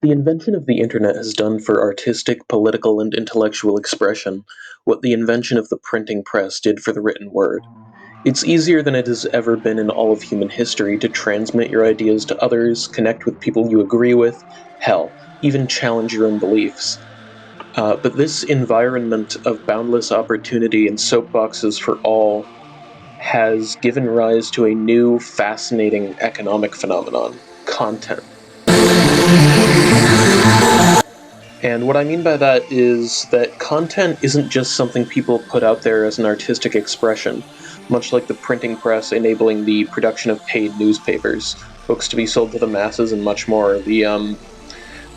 The invention of the internet has done for artistic, political, and intellectual expression what the invention of the printing press did for the written word. It's easier than it has ever been in all of human history to transmit your ideas to others, connect with people you agree with, hell, even challenge your own beliefs. But this environment of boundless opportunity and soapboxes for all has given rise to a new, fascinating economic phenomenon: content. And what I mean by that is that content isn't just something people put out there as an artistic expression, much like the printing press enabling the production of paid newspapers, books to be sold to the masses, and much more. The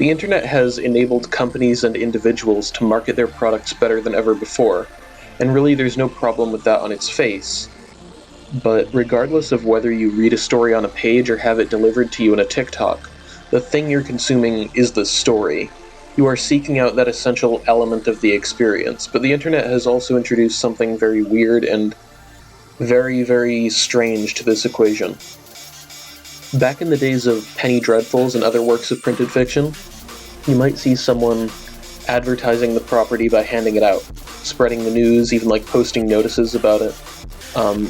internet has enabled companies and individuals to market their products better than ever before, and really there's no problem with that on its face. But regardless of whether you read a story on a page or have it delivered to you in a TikTok, the thing you're consuming is the story. You are seeking out that essential element of the experience, but the internet has also introduced something very weird and very, very strange to this equation. Back in the days of penny dreadfuls and other works of printed fiction, you might see someone advertising the property by handing it out, spreading the news, even like posting notices about it.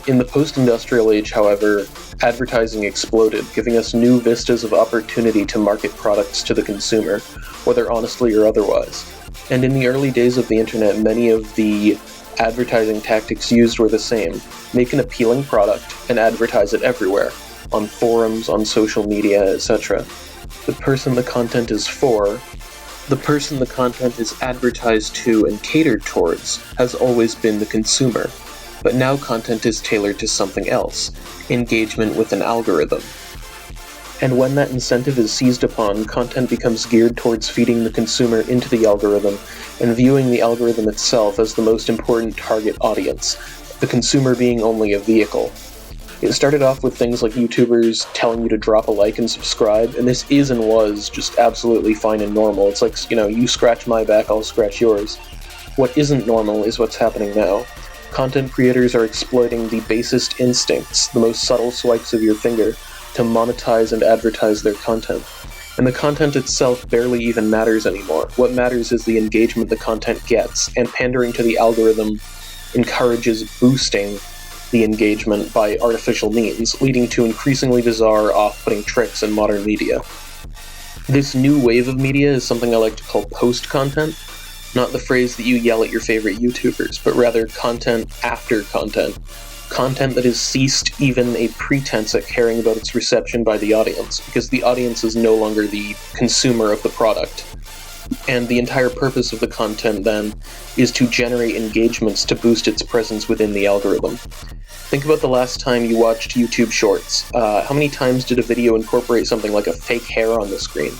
In the post-industrial age, however, advertising exploded, giving us new vistas of opportunity to market products to the consumer, whether honestly or otherwise. And in the early days of the internet, many of the advertising tactics used were the same: make an appealing product and advertise it everywhere, on forums, on social media, etc. The person the content is for, the person the content is advertised to and catered towards, has always been the consumer. But now content is tailored to something else: engagement with an algorithm. And when that incentive is seized upon, content becomes geared towards feeding the consumer into the algorithm and viewing the algorithm itself as the most important target audience, the consumer being only a vehicle. It started off with things like YouTubers telling you to drop a like and subscribe, and this is and was just absolutely fine and normal. It's like, you scratch my back, I'll scratch yours. What isn't normal is what's happening now. Content creators are exploiting the basest instincts, the most subtle swipes of your finger, to monetize and advertise their content. And the content itself barely even matters anymore. What matters is the engagement the content gets, and pandering to the algorithm encourages boosting the engagement by artificial means, leading to increasingly bizarre, off-putting tricks in modern media. This new wave of media is something I like to call post-content, not the phrase that you yell at your favorite YouTubers, but rather content after content. Content that has ceased even a pretense at caring about its reception by the audience, because the audience is no longer the consumer of the product. And the entire purpose of the content, then, is to generate engagements to boost its presence within the algorithm. Think about the last time you watched YouTube Shorts. How many times did a video incorporate something like a fake hair on the screen,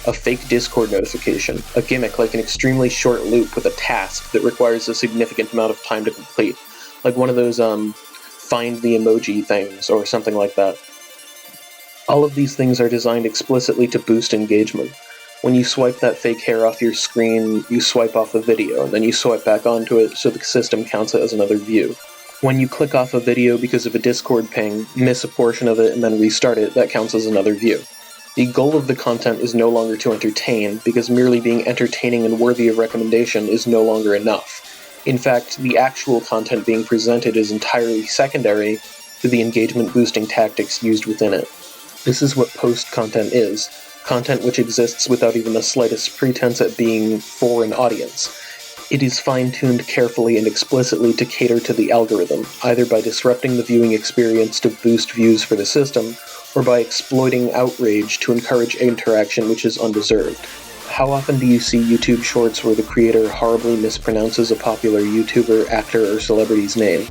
a fake Discord notification, a gimmick like an extremely short loop with a task that requires a significant amount of time to complete, like one of those find the emoji things or something like that? All of these things are designed explicitly to boost engagement. When you swipe that fake hair off your screen, you swipe off a video, and then you swipe back onto it so the system counts it as another view. When you click off a video because of a Discord ping, miss a portion of it, and then restart it, that counts as another view. The goal of the content is no longer to entertain, because merely being entertaining and worthy of recommendation is no longer enough. In fact, the actual content being presented is entirely secondary to the engagement-boosting tactics used within it. This is what post-content is: content which exists without even the slightest pretense at being for an audience. It is fine-tuned carefully and explicitly to cater to the algorithm, either by disrupting the viewing experience to boost views for the system, or by exploiting outrage to encourage interaction which is undeserved. How often do you see YouTube Shorts where the creator horribly mispronounces a popular YouTuber, actor, or celebrity's name?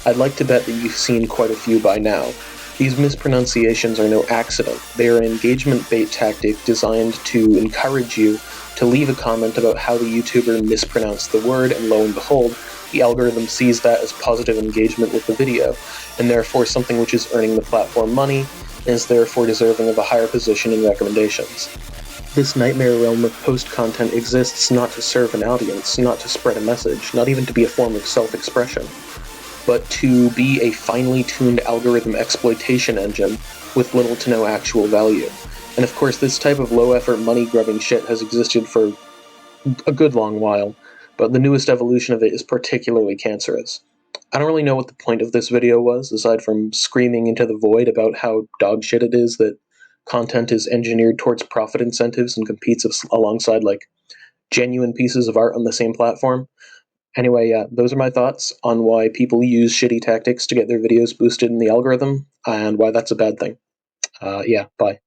I'd like to bet that you've seen quite a few by now. These mispronunciations are no accident. They are an engagement bait tactic designed to encourage you to leave a comment about how the YouTuber mispronounced the word, and lo and behold, the algorithm sees that as positive engagement with the video, and therefore something which is earning the platform money, and is therefore deserving of a higher position in recommendations. This nightmare realm of post-content exists not to serve an audience, not to spread a message, not even to be a form of self-expression, but to be a finely tuned algorithm exploitation engine with little to no actual value. And of course, this type of low-effort money-grubbing shit has existed for a good long while, but the newest evolution of it is particularly cancerous. I don't really know what the point of this video was, aside from screaming into the void about how dogshit it is that content is engineered towards profit incentives and competes alongside, like, genuine pieces of art on the same platform. Anyway, yeah, those are my thoughts on why people use shitty tactics to get their videos boosted in the algorithm, and why that's a bad thing. Yeah, bye.